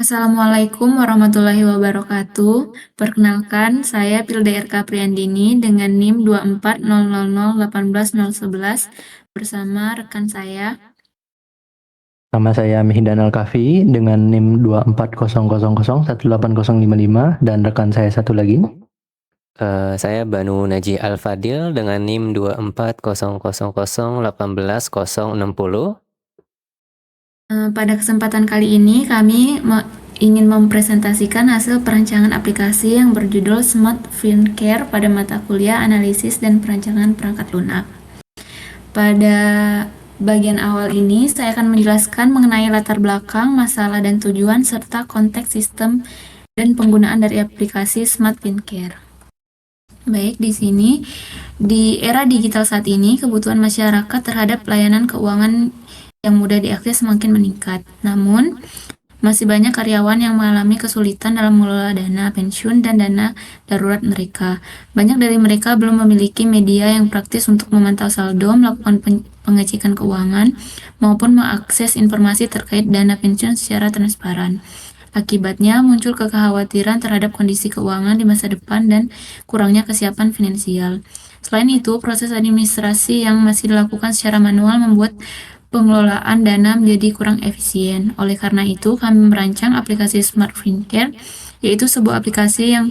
Assalamualaikum warahmatullahi wabarakatuh. Perkenalkan, saya Pilde RK Priyandini dengan NIM 2400018011 bersama rekan saya. Nama saya Mihdan Al-Kafi dengan NIM 2400018055 dan rekan saya satu lagi. Saya Banu Naji Al-Fadil dengan NIM 2400018060. Pada kesempatan kali ini, kami ingin mempresentasikan hasil perancangan aplikasi yang berjudul Smart Fincare pada mata kuliah Analisis dan Perancangan Perangkat Lunak. Pada bagian awal ini, saya akan menjelaskan mengenai latar belakang, masalah dan tujuan, serta konteks sistem dan penggunaan dari aplikasi Smart Fincare. Baik, di sini, di era digital saat ini, kebutuhan masyarakat terhadap layanan keuangan yang mudah diakses semakin meningkat. Namun, masih banyak karyawan yang mengalami kesulitan dalam mengelola dana pensiun dan dana darurat mereka. Banyak dari mereka belum memiliki media yang praktis untuk memantau saldo, melakukan pengecekan keuangan, maupun mengakses informasi terkait dana pensiun secara transparan. Akibatnya, muncul kekhawatiran terhadap kondisi keuangan di masa depan dan kurangnya kesiapan finansial. Selain itu, proses administrasi yang masih dilakukan secara manual membuat pengelolaan dana menjadi kurang efisien. Oleh karena itu, kami merancang aplikasi Smart Fincare, yaitu sebuah aplikasi yang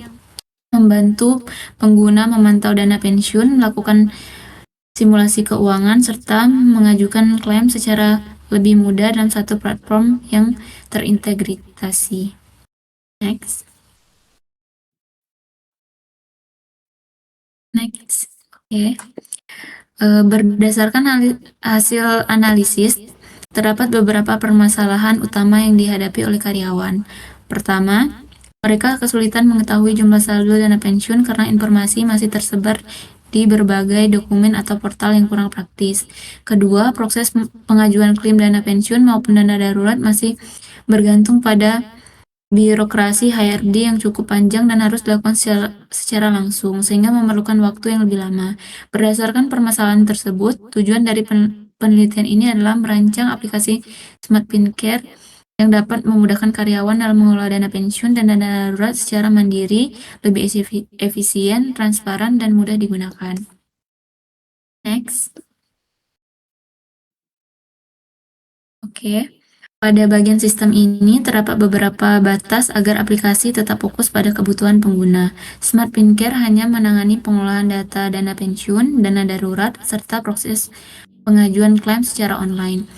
membantu pengguna memantau dana pensiun, melakukan simulasi keuangan, serta mengajukan klaim secara lebih mudah dalam satu platform yang terintegrasi. Next. Oke. Berdasarkan hasil analisis, terdapat beberapa permasalahan utama yang dihadapi oleh karyawan. Pertama, mereka kesulitan mengetahui jumlah saldo dana pensiun karena informasi masih tersebar di berbagai dokumen atau portal yang kurang praktis. Kedua, proses pengajuan klaim dana pensiun maupun dana darurat masih bergantung pada birokrasi HRD yang cukup panjang dan harus dilakukan secara langsung, sehingga memerlukan waktu yang lebih lama. Berdasarkan permasalahan tersebut, tujuan dari penelitian ini adalah merancang aplikasi Smart Fincare yang dapat memudahkan karyawan dalam mengelola dana pensiun dan dana darurat secara mandiri, lebih efisien, transparan, dan mudah digunakan. Next. Oke. Pada bagian sistem ini, terdapat beberapa batas agar aplikasi tetap fokus pada kebutuhan pengguna. Smart Fincare hanya menangani pengelolaan data dana pensiun, dana darurat, serta proses pengajuan klaim secara online.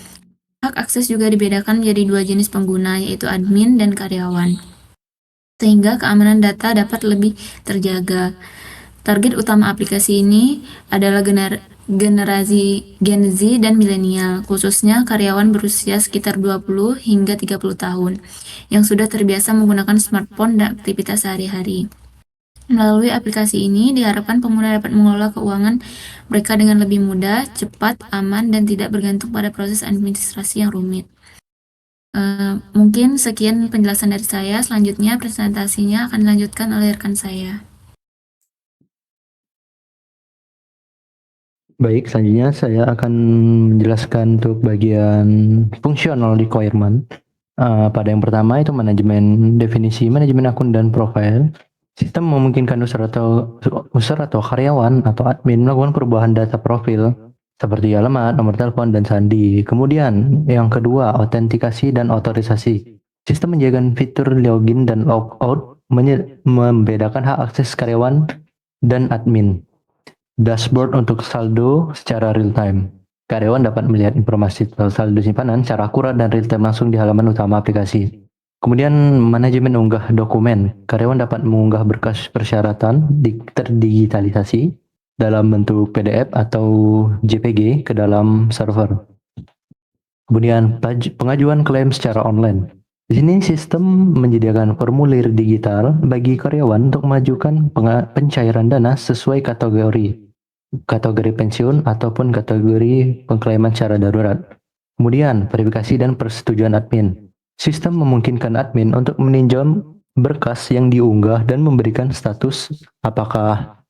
Hak akses juga dibedakan menjadi dua jenis pengguna, yaitu admin dan karyawan, sehingga keamanan data dapat lebih terjaga. Target utama aplikasi ini adalah generasi Gen Z dan milenial, khususnya karyawan berusia sekitar 20 hingga 30 tahun, yang sudah terbiasa menggunakan smartphone dan aktivitas sehari-hari. Melalui aplikasi ini, diharapkan pengguna dapat mengelola keuangan mereka dengan lebih mudah, cepat, aman, dan tidak bergantung pada proses administrasi yang rumit. Mungkin sekian penjelasan dari saya. Selanjutnya, presentasinya akan dilanjutkan oleh rekan saya. Baik, selanjutnya saya akan menjelaskan untuk bagian functional requirement. Pada yang pertama itu definisi manajemen akun dan profil. Sistem memungkinkan user atau karyawan atau admin melakukan perubahan data profil seperti alamat, nomor telepon, dan sandi. Kemudian yang kedua, autentikasi dan otorisasi. Sistem menjaga fitur login dan logout, membedakan hak akses karyawan dan admin. Dashboard untuk saldo secara real time. Karyawan dapat melihat informasi saldo simpanan secara akurat dan real time langsung di halaman utama aplikasi. Kemudian manajemen unggah dokumen. Karyawan dapat mengunggah berkas persyaratan terdigitalisasi dalam bentuk PDF atau JPG ke dalam server. Kemudian pengajuan klaim secara online. Di sini sistem menyediakan formulir digital bagi karyawan untuk mengajukan pencairan dana sesuai kategori pensiun ataupun kategori pengklaiman secara darurat. Kemudian verifikasi dan persetujuan admin. Sistem memungkinkan admin untuk meninjau berkas yang diunggah dan memberikan status apakah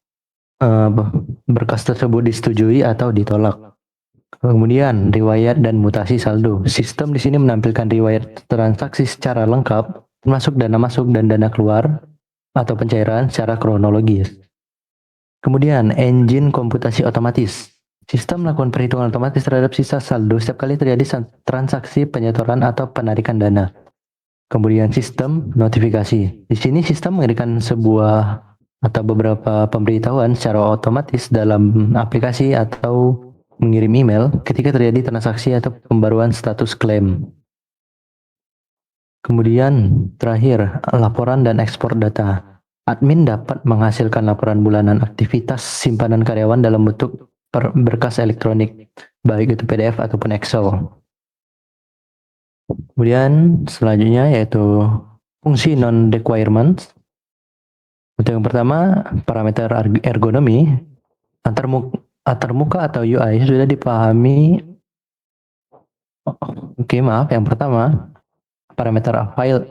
berkas tersebut disetujui atau ditolak. Kemudian riwayat dan mutasi saldo. Sistem di sini menampilkan riwayat transaksi secara lengkap termasuk dana masuk dan dana keluar atau pencairan secara kronologis. Kemudian, engine komputasi otomatis. Sistem melakukan perhitungan otomatis terhadap sisa saldo setiap kali terjadi transaksi penyetoran atau penarikan dana. Kemudian sistem notifikasi. Di sini sistem memberikan sebuah atau beberapa pemberitahuan secara otomatis dalam aplikasi atau mengirim email ketika terjadi transaksi atau pembaruan status klaim. Kemudian terakhir, laporan dan ekspor data. Admin dapat menghasilkan laporan bulanan aktivitas simpanan karyawan dalam bentuk berkas elektronik, baik itu PDF ataupun Excel. Kemudian selanjutnya yaitu fungsi non-requirements. Untuk yang pertama, parameter ergonomi antarmuka atau UI sudah dipahami. Yang pertama, parameter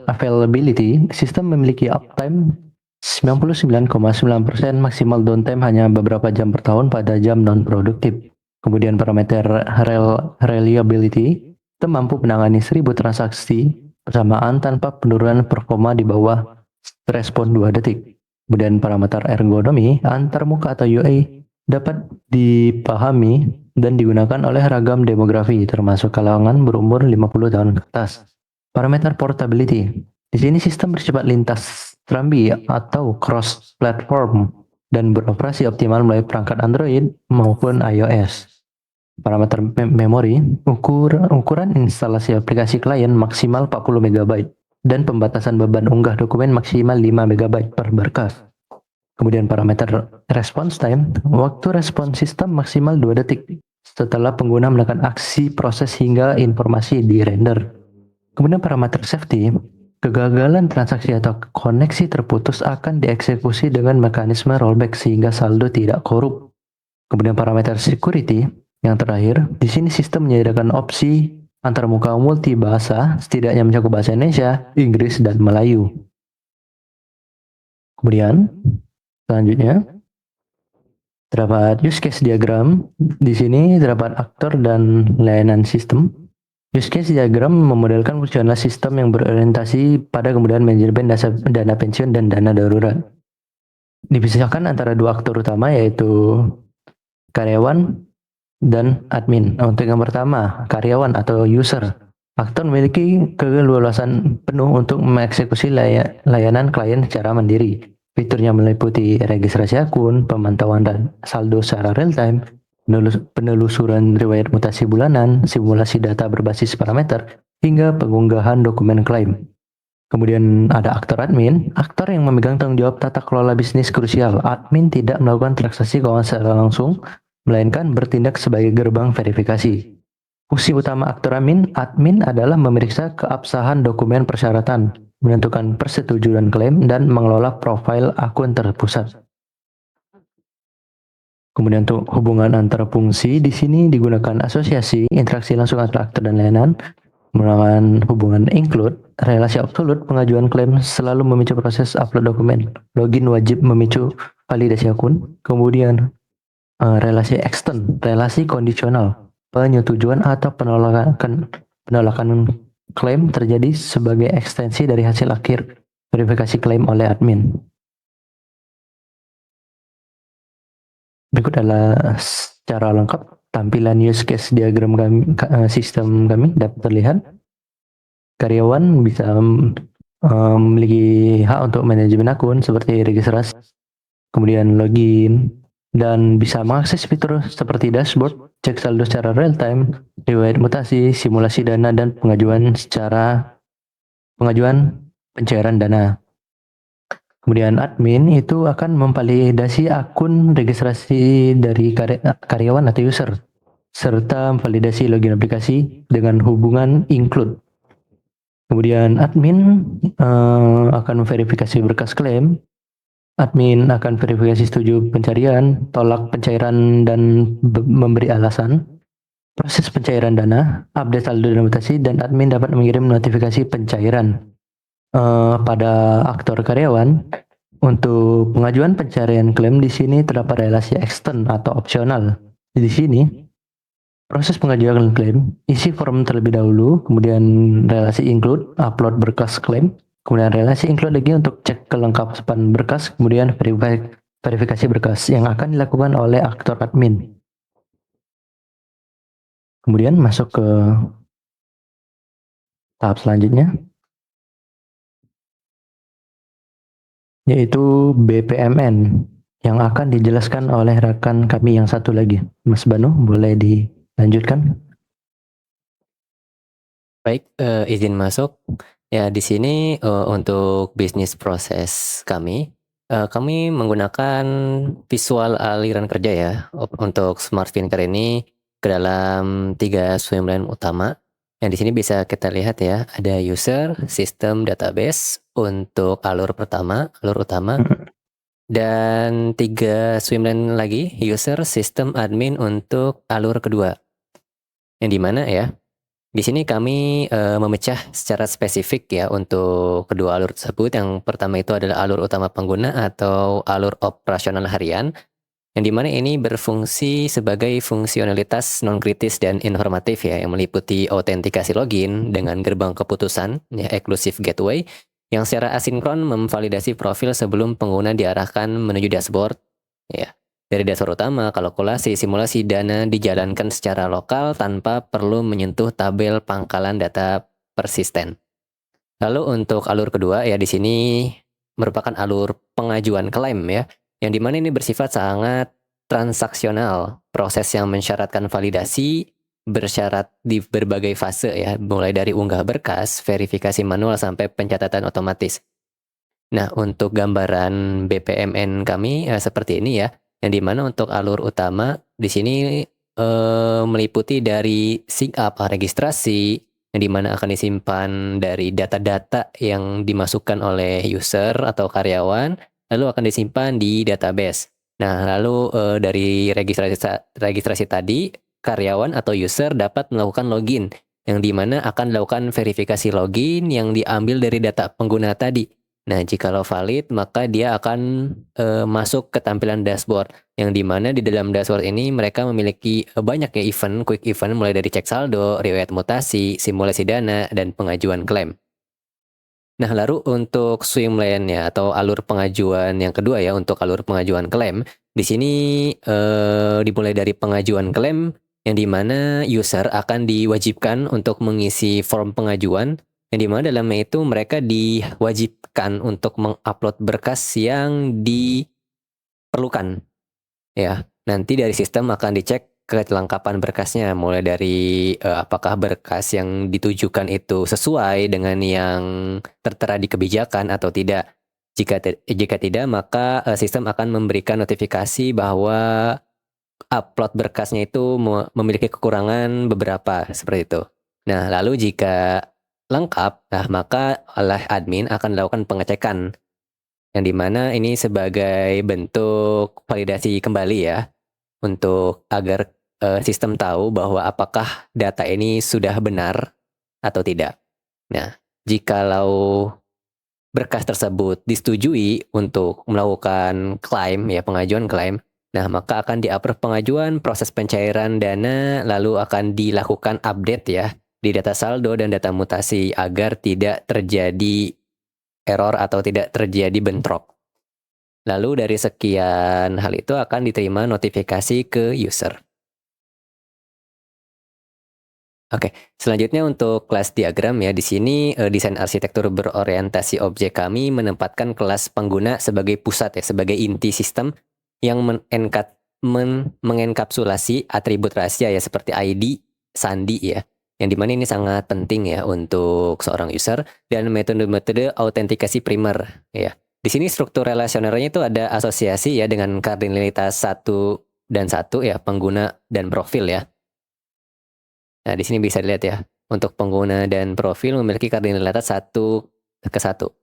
availability. Sistem memiliki uptime 99,9%, maksimal downtime hanya beberapa jam per tahun pada jam non-produktif. Kemudian parameter reliability, kita mampu menangani 1000 transaksi bersamaan tanpa penurunan performa di bawah respon 2 detik. Kemudian parameter ergonomi, antarmuka atau UI dapat dipahami dan digunakan oleh ragam demografi termasuk kalangan berumur 50 tahun ke atas. Parameter portability, di sini sistem bersifat lintas serambi atau cross platform dan beroperasi optimal melalui perangkat Android maupun iOS. Parameter memori, ukuran instalasi aplikasi klien maksimal 40 MB dan pembatasan beban unggah dokumen maksimal 5 MB per berkas. Kemudian parameter response time, waktu respon sistem maksimal 2 detik setelah pengguna melakukan aksi proses hingga informasi di render. Kemudian parameter safety, kegagalan transaksi atau koneksi terputus akan dieksekusi dengan mekanisme rollback sehingga saldo tidak korup. Kemudian parameter security, yang terakhir, di sini sistem menyediakan opsi antarmuka multi bahasa, setidaknya mencakup bahasa Indonesia, Inggris, dan Melayu. Kemudian, selanjutnya, terdapat use case diagram. Di sini terdapat aktor dan layanan sistem. Use case diagram memodelkan fungsional sistem yang berorientasi pada kemudahan manajemen dana pensiun dan dana darurat. Dipisahkan antara dua aktor utama yaitu karyawan dan admin. Untuk yang pertama, karyawan atau user. Aktor memiliki keleluasan penuh untuk mengeksekusi layanan klien secara mandiri. Fiturnya meliputi registrasi akun, pemantauan dan saldo secara real time, penelusuran riwayat mutasi bulanan, simulasi data berbasis parameter, hingga pengunggahan dokumen klaim. Kemudian ada aktor admin, aktor yang memegang tanggung jawab tata kelola bisnis krusial. Admin tidak melakukan transaksi keuangan secara langsung, melainkan bertindak sebagai gerbang verifikasi. Fungsi utama aktor admin adalah memeriksa keabsahan dokumen persyaratan, menentukan persetujuan klaim, dan mengelola profil akun terpusat. Kemudian untuk hubungan antara fungsi, di sini digunakan asosiasi, interaksi langsung antara aktor dan layanan, menggunakan hubungan include, relasi absolut, pengajuan klaim selalu memicu proses upload dokumen, login wajib memicu validasi akun, kemudian relasi extend, relasi kondisional, penyetujuan atau penolakan klaim terjadi sebagai ekstensi dari hasil akhir verifikasi klaim oleh admin. Berikut adalah secara lengkap tampilan use case diagram sistem kami dapat terlihat. Karyawan bisa memiliki hak untuk manajemen akun seperti registrasi, kemudian login, dan bisa mengakses fitur seperti dashboard, cek saldo secara real time, riwayat mutasi, simulasi dana, dan pengajuan pencairan dana. Kemudian admin itu akan memvalidasi akun registrasi dari karyawan atau user, serta memvalidasi login aplikasi dengan hubungan include. Kemudian admin akan memverifikasi berkas klaim. Admin akan verifikasi setuju pencarian, tolak pencairan dan memberi alasan, proses pencairan dana, update saldo dan mutasi, dan admin dapat mengirim notifikasi pencairan. Pada aktor karyawan, untuk pengajuan pencarian klaim di sini terdapat relasi extend atau opsional. Di sini, proses pengajuan klaim, isi form terlebih dahulu, kemudian relasi include, upload berkas klaim, Kemudian relasi include lagi untuk cek kelengkapan berkas, kemudian verifikasi berkas yang akan dilakukan oleh aktor admin. Kemudian masuk ke tahap selanjutnya, yaitu BPMN yang akan dijelaskan oleh rekan kami yang satu lagi. Mas Banu, boleh dilanjutkan? Baik, izin masuk. Ya, di sini untuk bisnis proses kami menggunakan visual aliran kerja ya untuk Smart Fincare ini ke dalam 3 streamline utama. Yang di sini bisa kita lihat ya, ada user, sistem, database untuk alur pertama, alur utama, dan 3 streamline lagi, user, sistem, admin untuk alur kedua. Yang di mana ya? Di sini kami memecah secara spesifik ya untuk kedua alur tersebut. Yang pertama itu adalah alur utama pengguna atau alur operasional harian, yang dimana ini berfungsi sebagai fungsionalitas non-kritis dan informatif ya, yang meliputi autentikasi login dengan gerbang keputusan, ya, exclusive gateway, yang secara asinkron memvalidasi profil sebelum pengguna diarahkan menuju dashboard, ya. Dari dashboard utama, kalkulasi, simulasi dana dijalankan secara lokal tanpa perlu menyentuh tabel pangkalan data persisten. Lalu untuk alur kedua ya di sini merupakan alur pengajuan klaim ya, yang dimana ini bersifat sangat transaksional, proses yang mensyaratkan validasi bersyarat di berbagai fase ya, mulai dari unggah berkas, verifikasi manual sampai pencatatan otomatis. Nah, untuk gambaran BPMN kami seperti ini ya, yang dimana untuk alur utama di sini meliputi dari sync up registrasi, yang dimana akan disimpan dari data-data yang dimasukkan oleh user atau karyawan, lalu akan disimpan di database. Nah, lalu dari registrasi tadi, karyawan atau user dapat melakukan login, yang dimana akan dilakukan verifikasi login yang diambil dari data pengguna tadi. Nah, jikalau valid, maka dia akan masuk ke tampilan dashboard, yang dimana di dalam dashboard ini mereka memiliki banyak ya event, quick event, mulai dari cek saldo, riwayat mutasi, simulasi dana, dan pengajuan klaim. Nah, lalu untuk swim lane ya atau alur pengajuan yang kedua ya, untuk alur pengajuan klaim, di sini dimulai dari pengajuan klaim, yang dimana user akan diwajibkan untuk mengisi form pengajuan, yang dimana dalamnya itu mereka diwajibkan untuk mengupload berkas yang diperlukan. Ya, nanti dari sistem akan dicek kelengkapan berkasnya, mulai dari apakah berkas yang ditujukan itu sesuai dengan yang tertera di kebijakan atau tidak. Jika tidak, maka sistem akan memberikan notifikasi bahwa upload berkasnya itu memiliki kekurangan beberapa, seperti itu. Nah, lalu jika lengkap, nah maka oleh admin akan dilakukan pengecekan, yang dimana ini sebagai bentuk validasi kembali ya, untuk agar sistem tahu bahwa apakah data ini sudah benar atau tidak. Nah, jikalau berkas tersebut disetujui untuk melakukan klaim ya, pengajuan klaim, nah maka akan di-approve pengajuan, proses pencairan dana, lalu akan dilakukan update ya di data saldo dan data mutasi agar tidak terjadi error atau tidak terjadi bentrok. Lalu dari sekian hal itu akan diterima notifikasi ke user. Oke, selanjutnya untuk kelas diagram ya, di sini desain arsitektur berorientasi objek kami menempatkan kelas pengguna sebagai pusat ya, sebagai inti sistem yang mengenkapsulasi atribut rahasia ya, seperti ID, sandi ya, yang dimana ini sangat penting ya untuk seorang user, dan metode-metode autentikasi primer ya. Di sini struktur relasionalnya itu ada asosiasi ya dengan kardinalitas 1 dan 1 ya, pengguna dan profil ya. Nah, di sini bisa dilihat ya, untuk pengguna dan profil memiliki kardinalitas 1:1.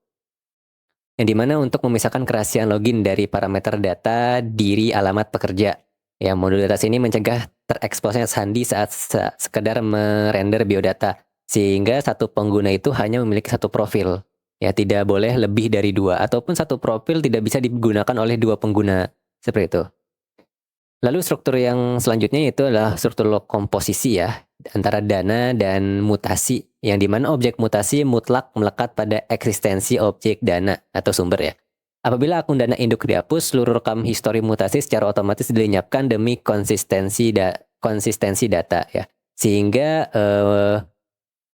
Yang dimana untuk memisahkan kerahasiaan login dari parameter data diri alamat pekerja. Ya, modul data ini mencegah tereksposnya sandi saat sekedar merender biodata, sehingga satu pengguna itu hanya memiliki satu profil. Ya, tidak boleh lebih dari 2, ataupun satu profil tidak bisa digunakan oleh 2 pengguna. Seperti itu. Lalu struktur yang selanjutnya itu adalah struktur komposisi ya, antara dana dan mutasi, yang dimana objek mutasi mutlak melekat pada eksistensi objek dana atau sumber ya. Apabila akun dana induk dihapus, seluruh rekam histori mutasi secara otomatis dilenyapkan demi konsistensi data ya. Sehingga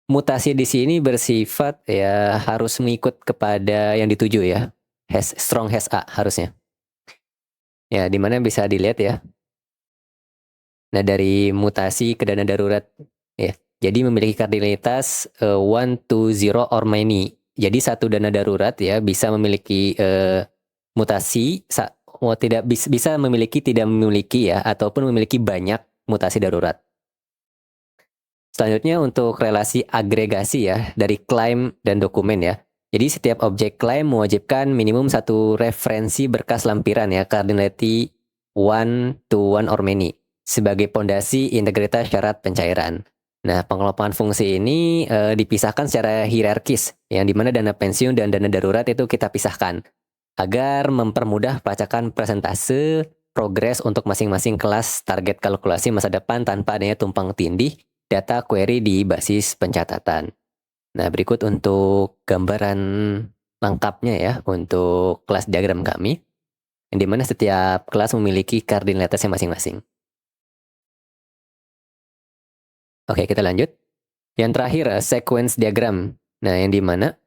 mutasi di sini bersifat ya harus mengikut kepada yang dituju ya. Strong hash A harusnya. Ya, dimana bisa dilihat ya. Nah, dari mutasi ke dana darurat ya. Jadi memiliki kardinalitas 1 to 0 or many. Jadi satu dana darurat ya bisa memiliki mutasi tidak bisa memiliki, tidak memiliki ya, ataupun memiliki banyak mutasi darurat. Selanjutnya untuk relasi agregasi ya dari klaim dan dokumen ya. Jadi setiap objek klaim mewajibkan minimum satu referensi berkas lampiran ya, cardinality 1 to 1 or many sebagai pondasi integritas syarat pencairan. Nah, pengelompokan fungsi ini dipisahkan secara hierarkis, yang dimana dana pensiun dan dana darurat itu kita pisahkan agar mempermudah pelacakan persentase progres untuk masing-masing kelas target kalkulasi masa depan tanpa adanya tumpang tindih data query di basis pencatatan. Nah, berikut untuk gambaran lengkapnya ya untuk kelas diagram kami, yang dimana setiap kelas memiliki kardinalitasnya masing-masing. Oke, kita lanjut. Yang terakhir, sequence diagram. Nah, yang dimana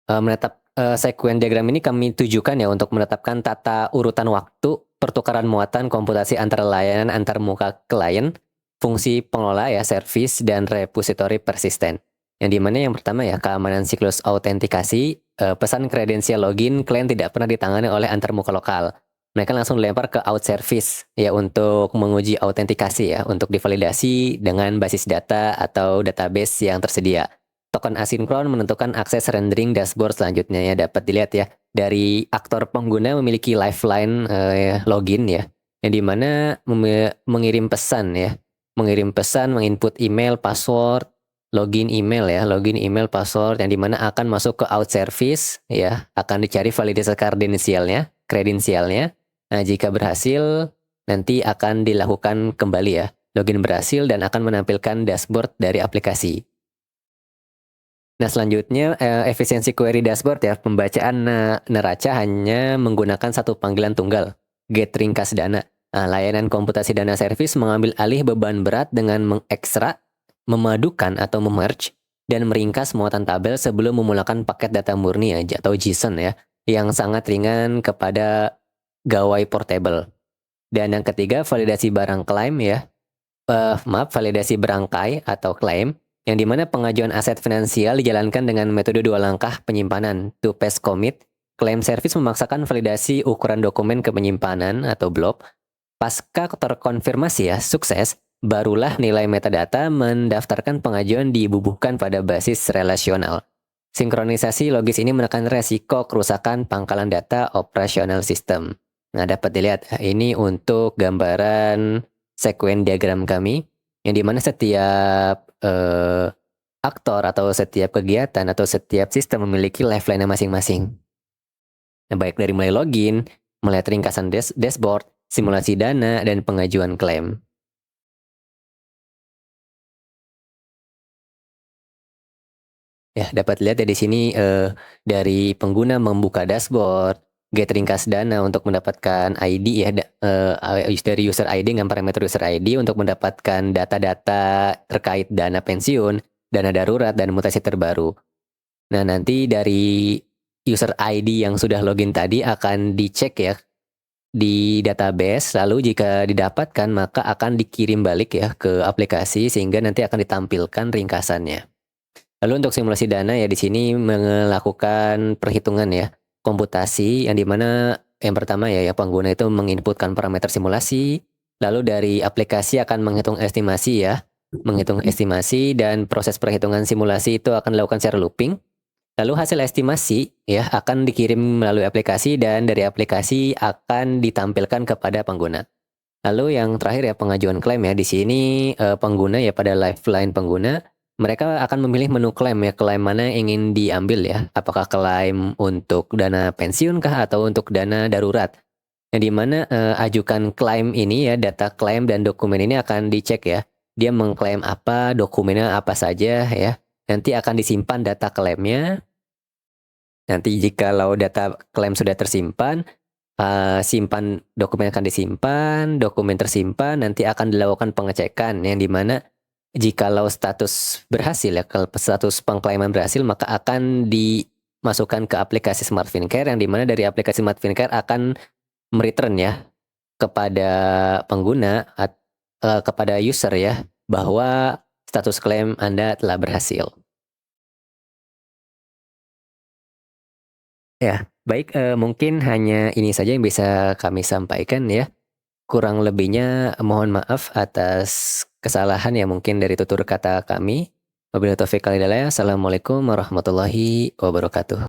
menetap sequence diagram ini kami tujukan ya untuk menetapkan tata urutan waktu pertukaran muatan komputasi antara layanan antar muka klien, fungsi pengelola ya, service, dan repository persisten. Yang dimana yang pertama ya, keamanan siklus autentikasi, pesan kredensial login klien tidak pernah ditangani oleh antar muka lokal. Mereka langsung dilempar ke out service ya untuk menguji autentikasi ya, untuk divalidasi dengan basis data atau database yang tersedia. Token asinkron menentukan akses rendering dashboard selanjutnya ya, dapat dilihat ya dari aktor pengguna memiliki lifeline login ya, yang dimana mengirim pesan ya, menginput email, password, login email ya, login email, password, yang dimana akan masuk ke out service ya, akan dicari validasi kredensialnya. Nah, jika berhasil nanti akan dilakukan kembali ya, login berhasil dan akan menampilkan dashboard dari aplikasi. Nah, selanjutnya efisiensi query dashboard ya, pembacaan neraca hanya menggunakan satu panggilan tunggal, get ringkas dana. Nah, layanan komputasi dana service mengambil alih beban berat dengan mengekstrak, memadukan atau memerge, dan meringkas muatan tabel sebelum memulakan paket data murni ya, atau JSON ya, yang sangat ringan kepada gawai portable. Dan yang ketiga, validasi barang klaim ya, validasi berangkai atau klaim, yang dimana pengajuan aset finansial dijalankan dengan metode 2 langkah penyimpanan, to pass commit. Claim service memaksakan validasi ukuran dokumen ke penyimpanan atau blob. Pasca terkonfirmasi ya, sukses, barulah nilai metadata mendaftarkan pengajuan dibubuhkan pada basis relasional. Sinkronisasi logis ini menekan resiko kerusakan pangkalan data operasional sistem. Nah, dapat dilihat ini untuk gambaran sequence diagram kami, yang dimana setiap aktor atau setiap kegiatan atau setiap sistem memiliki lifeline masing-masing. Nah, baik dari mulai login, melihat ringkasan dashboard, simulasi dana, dan pengajuan klaim. Ya, dapat lihat ya di sini dari pengguna membuka dashboard, get ringkas dana untuk mendapatkan ID ya, dari user ID dengan parameter user ID untuk mendapatkan data-data terkait dana pensiun, dana darurat, dan mutasi terbaru. Nah, nanti dari user ID yang sudah login tadi akan dicek ya di database, lalu jika didapatkan maka akan dikirim balik ya ke aplikasi sehingga nanti akan ditampilkan ringkasannya. Lalu untuk simulasi dana ya di sini melakukan perhitungan ya, komputasi, yang dimana yang pertama ya pengguna itu menginputkan parameter simulasi, lalu dari aplikasi akan menghitung estimasi ya, dan proses perhitungan simulasi itu akan dilakukan secara looping. Lalu hasil estimasi ya akan dikirim melalui aplikasi dan dari aplikasi akan ditampilkan kepada pengguna. Lalu yang terakhir ya pengajuan klaim ya, di sini pengguna ya pada lifeline pengguna, mereka akan memilih menu klaim ya, klaim mana yang ingin diambil ya, apakah klaim untuk dana pensiun kah atau untuk dana darurat. yang dimana ajukan klaim ini ya, data klaim dan dokumen ini akan dicek ya. Dia mengklaim apa, dokumennya apa saja ya. Nanti akan disimpan data klaimnya. Nanti jikalau data klaim sudah tersimpan, simpan dokumen akan disimpan, dokumen tersimpan, nanti akan dilakukan pengecekan yang dimana jikalau status berhasil ya, kalau status pengklaiman berhasil maka akan dimasukkan ke aplikasi Smart Fincare yang dimana dari aplikasi Smart Fincare akan mereturn ya kepada pengguna kepada user ya bahwa status klaim Anda telah berhasil. Ya, baik, mungkin hanya ini saja yang bisa kami sampaikan ya. Kurang lebihnya mohon maaf atas kesalahan yang mungkin dari tutur kata kami. Wabillahi taufiq wal hidayah. Assalamualaikum warahmatullahi wabarakatuh.